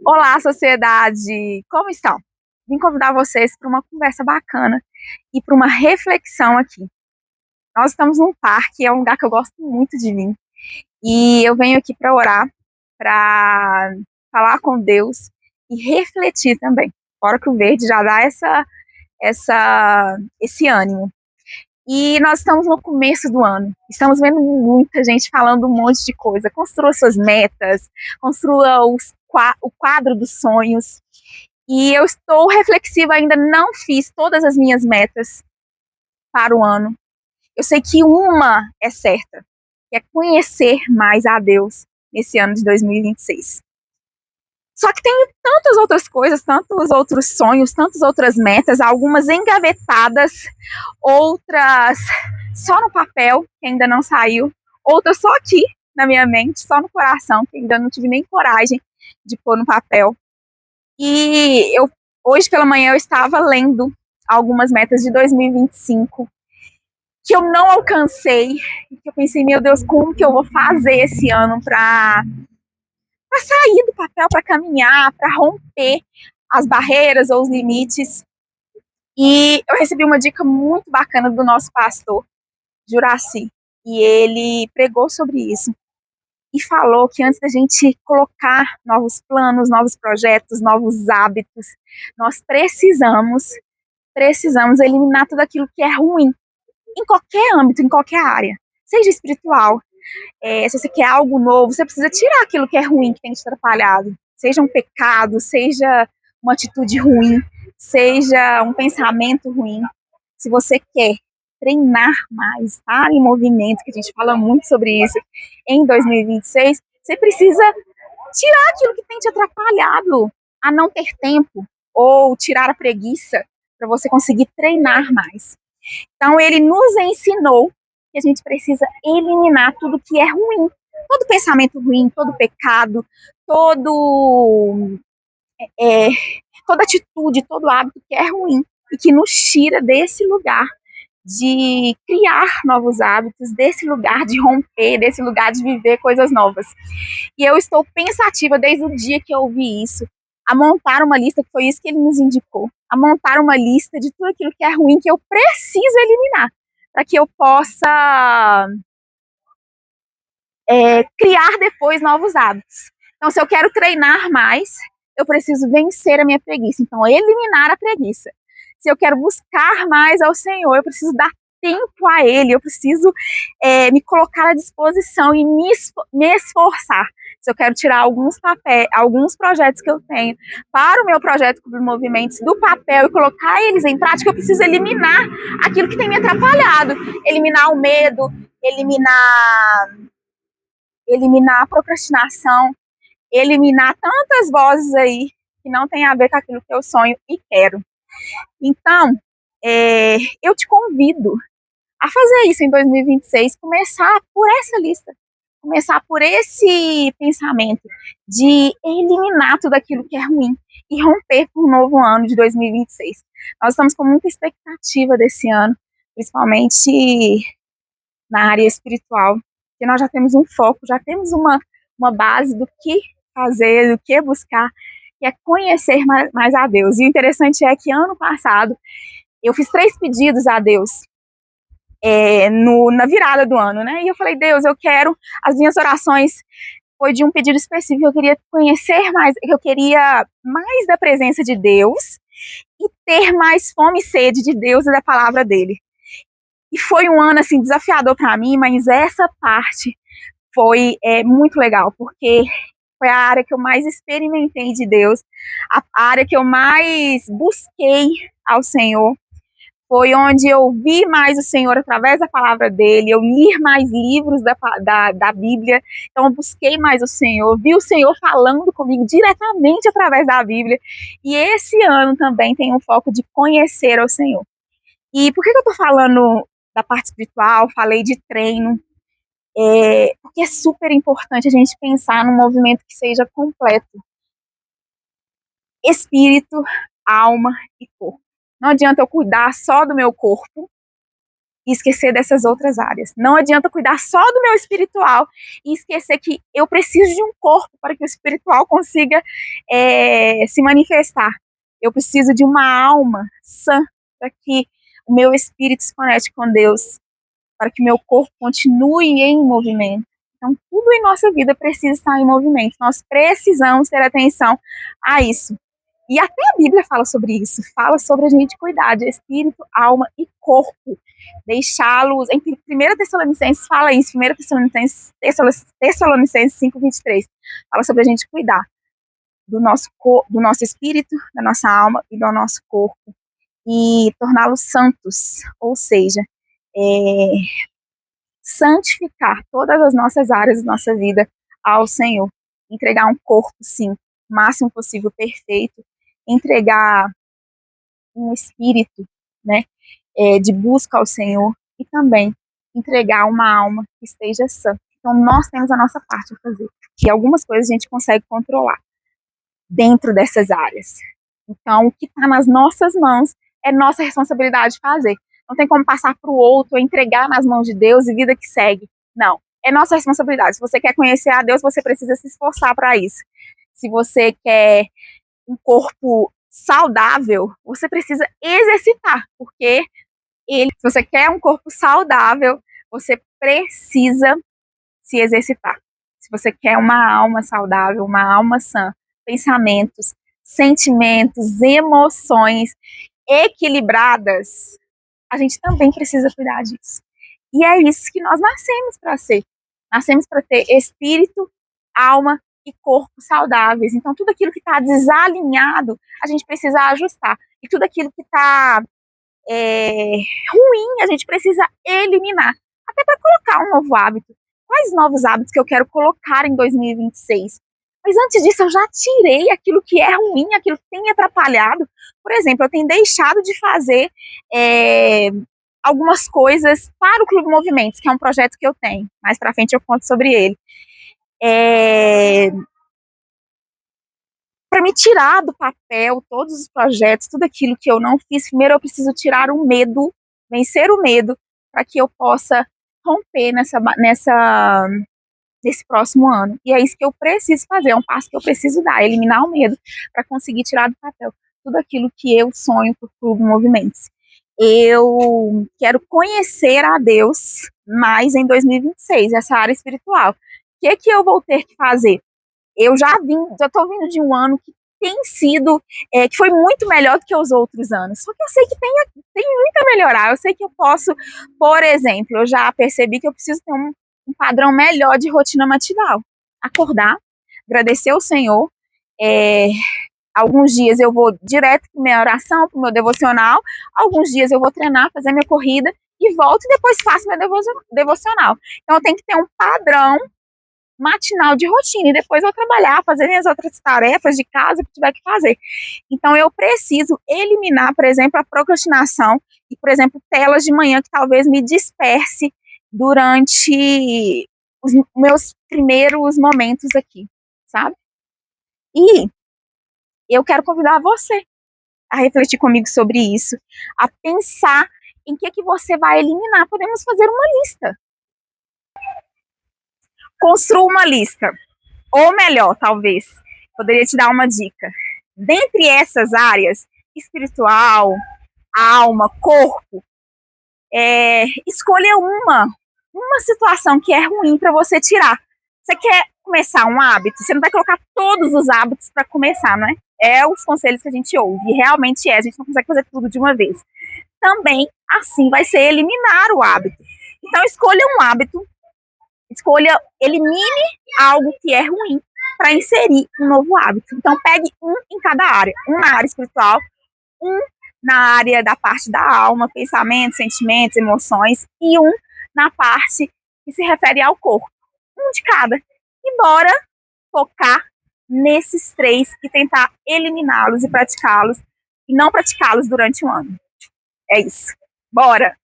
Olá, sociedade! Como estão? Vim convidar vocês para uma conversa bacana e para uma reflexão aqui. Nós estamos num parque, é um lugar que eu gosto muito de vir. E eu venho aqui para orar, para falar com Deus e refletir também. Fora que o verde já dá esse ânimo. E nós estamos no começo do ano. Estamos vendo muita gente falando um monte de coisa. Construa suas metas, construa o quadro dos sonhos. E eu estou reflexiva, ainda não fiz todas as minhas metas para o ano. Eu sei que uma é certa, que é conhecer mais a Deus nesse ano de 2026. Só que tem tantas outras coisas, tantos outros sonhos, tantas outras metas, algumas engavetadas, outras só no papel, que ainda não saiu, outras só aqui na minha mente, só no coração, que ainda não tive nem coragem de pôr no papel. E hoje pela manhã eu estava lendo algumas metas de 2025 que eu não alcancei, e que eu pensei, meu Deus, como que eu vou fazer esse ano para sair do papel, para caminhar, para romper as barreiras ou os limites. E eu recebi uma dica muito bacana do nosso pastor, Juraci, e ele pregou sobre isso e falou que antes da gente colocar novos planos, novos projetos, novos hábitos, nós precisamos eliminar tudo aquilo que é ruim, em qualquer âmbito, em qualquer área, seja espiritual. Se você quer algo novo, você precisa tirar aquilo que é ruim, que tem te atrapalhado, seja um pecado, seja uma atitude ruim, seja um pensamento ruim. Se você quer treinar mais, estar em movimento, que a gente fala muito sobre isso em 2026, você precisa tirar aquilo que tem te atrapalhado a não ter tempo, ou tirar a preguiça, para você conseguir treinar mais. Então, ele nos ensinou que a gente precisa eliminar tudo que é ruim, todo pensamento ruim, todo pecado, é, toda atitude, todo hábito que é ruim e que nos tira desse lugar de criar novos hábitos, desse lugar de romper, desse lugar de viver coisas novas. E eu estou pensativa desde o dia que eu ouvi isso, a montar uma lista, que foi isso que ele nos indicou, a montar uma lista de tudo aquilo que é ruim que eu preciso eliminar, para que eu possa criar depois novos hábitos. Então, se eu quero treinar mais, eu preciso vencer a minha preguiça. Então, eliminar a preguiça. Se eu quero buscar mais ao Senhor, eu preciso dar tempo a Ele, eu preciso me colocar à disposição e me esforçar. Se eu quero tirar alguns projetos que eu tenho para o meu projeto Clube Movimentos do papel e colocar eles em prática, eu preciso eliminar aquilo que tem me atrapalhado, eliminar o medo, eliminar a procrastinação, eliminar tantas vozes aí que não tem a ver com aquilo que eu sonho e quero. Então, eu te convido a fazer isso em 2026, começar por essa lista, começar por esse pensamento de eliminar tudo aquilo que é ruim e romper para um novo ano de 2026. Nós estamos com muita expectativa desse ano, principalmente na área espiritual, porque nós já temos um foco, já temos uma base do que fazer, do que buscar, que é conhecer mais a Deus. E o interessante é que ano passado eu fiz 3 pedidos a Deus na virada do ano, né? E eu falei, Deus, as minhas orações foi de um pedido específico, eu queria conhecer mais, eu queria mais da presença de Deus e ter mais fome e sede de Deus e da palavra dele. E foi um ano, assim, desafiador para mim, mas essa parte foi muito legal, porque foi a área que eu mais experimentei de Deus, a área que eu mais busquei ao Senhor, foi onde eu vi mais o Senhor através da palavra dele, eu li mais livros da Bíblia, então eu busquei mais o Senhor, vi o Senhor falando comigo diretamente através da Bíblia, e esse ano também tem um foco de conhecer ao Senhor. E por que eu tô falando da parte espiritual, falei de treino? Porque é super importante a gente pensar num movimento que seja completo. Espírito, alma e corpo. Não adianta eu cuidar só do meu corpo e esquecer dessas outras áreas. Não adianta cuidar só do meu espiritual e esquecer que eu preciso de um corpo para que o espiritual consiga se manifestar. Eu preciso de uma alma sã para que o meu espírito se conecte com Deus, para que o meu corpo continue em movimento. Então, tudo em nossa vida precisa estar em movimento. Nós precisamos ter atenção a isso. E até a Bíblia fala sobre isso. Fala sobre a gente cuidar de espírito, alma e corpo. Deixá-los... Em 1 Tessalonicenses fala isso. 1 Tessalonicenses 5:23. Fala sobre a gente cuidar do nosso espírito, da nossa alma e do nosso corpo. E torná-los santos. Ou seja, santificar todas as nossas áreas da nossa vida ao Senhor. Entregar um corpo, sim, o máximo possível perfeito. Entregar um espírito, né, de busca ao Senhor e também entregar uma alma que esteja sã. Então, nós temos a nossa parte a fazer. E algumas coisas a gente consegue controlar dentro dessas áreas. Então, o que está nas nossas mãos é nossa responsabilidade fazer. Não tem como passar para o outro, entregar nas mãos de Deus e vida que segue. Não, é nossa responsabilidade. Se você quer conhecer a Deus, você precisa se esforçar para isso. Se você quer um corpo saudável, você precisa exercitar, porque se você quer um corpo saudável, você precisa se exercitar. Se você quer uma alma saudável, uma alma sã, pensamentos, sentimentos, emoções equilibradas, a gente também precisa cuidar disso. E é isso que nós nascemos para ser. Nascemos para ter espírito, alma e corpo saudáveis. Então, tudo aquilo que está desalinhado, a gente precisa ajustar. E tudo aquilo que está ruim, a gente precisa eliminar. Até para colocar um novo hábito. Quais novos hábitos que eu quero colocar em 2026? Mas antes disso, eu já tirei aquilo que é ruim, aquilo que tem me atrapalhado. Por exemplo, eu tenho deixado de fazer algumas coisas para o Clube Movimentos, que é um projeto que eu tenho. Mais para frente eu conto sobre ele. Para me tirar do papel todos os projetos, tudo aquilo que eu não fiz, primeiro eu preciso tirar o medo, vencer o medo, para que eu possa romper nesse próximo ano. E é isso que eu preciso fazer, é um passo que eu preciso dar, eliminar o medo, para conseguir tirar do papel tudo aquilo que eu sonho para o Clube Movimentos. Eu quero conhecer a Deus mais em 2026, essa área espiritual. O que eu vou ter que fazer? Eu já estou vindo de um ano que tem sido, que foi muito melhor do que os outros anos. Só que eu sei que tem muito a melhorar. Eu sei que eu posso, por exemplo, eu já percebi que eu preciso ter um padrão melhor de rotina matinal. Acordar, agradecer ao Senhor. Alguns dias eu vou direto para minha oração, para o meu devocional. Alguns dias eu vou treinar, fazer minha corrida e volto e depois faço meu devocional. Então eu tenho que ter um padrão matinal de rotina e depois eu trabalhar, fazer minhas outras tarefas de casa que tiver que fazer. Então eu preciso eliminar, por exemplo, a procrastinação e, por exemplo, telas de manhã que talvez me disperse durante os meus primeiros momentos aqui, sabe? E eu quero convidar você a refletir comigo sobre isso, a pensar em que você vai eliminar. Podemos fazer uma lista. Construa uma lista. Ou melhor, talvez, poderia te dar uma dica. Dentre essas áreas, espiritual, alma, corpo, escolha uma situação que é ruim para você tirar. Você quer começar um hábito? Você não vai colocar todos os hábitos para começar, não é? É os conselhos que a gente ouve, e realmente a gente não consegue fazer tudo de uma vez. Também, assim, vai ser eliminar o hábito. Então, escolha um hábito, elimine algo que é ruim para inserir um novo hábito. Então, pegue um em cada área. Um na área espiritual, um na área da parte da alma, pensamentos, sentimentos, emoções, e um na parte que se refere ao corpo. Um de cada. E bora focar nesses 3 e tentar eliminá-los e praticá-los, e não praticá-los durante um ano. É isso. Bora!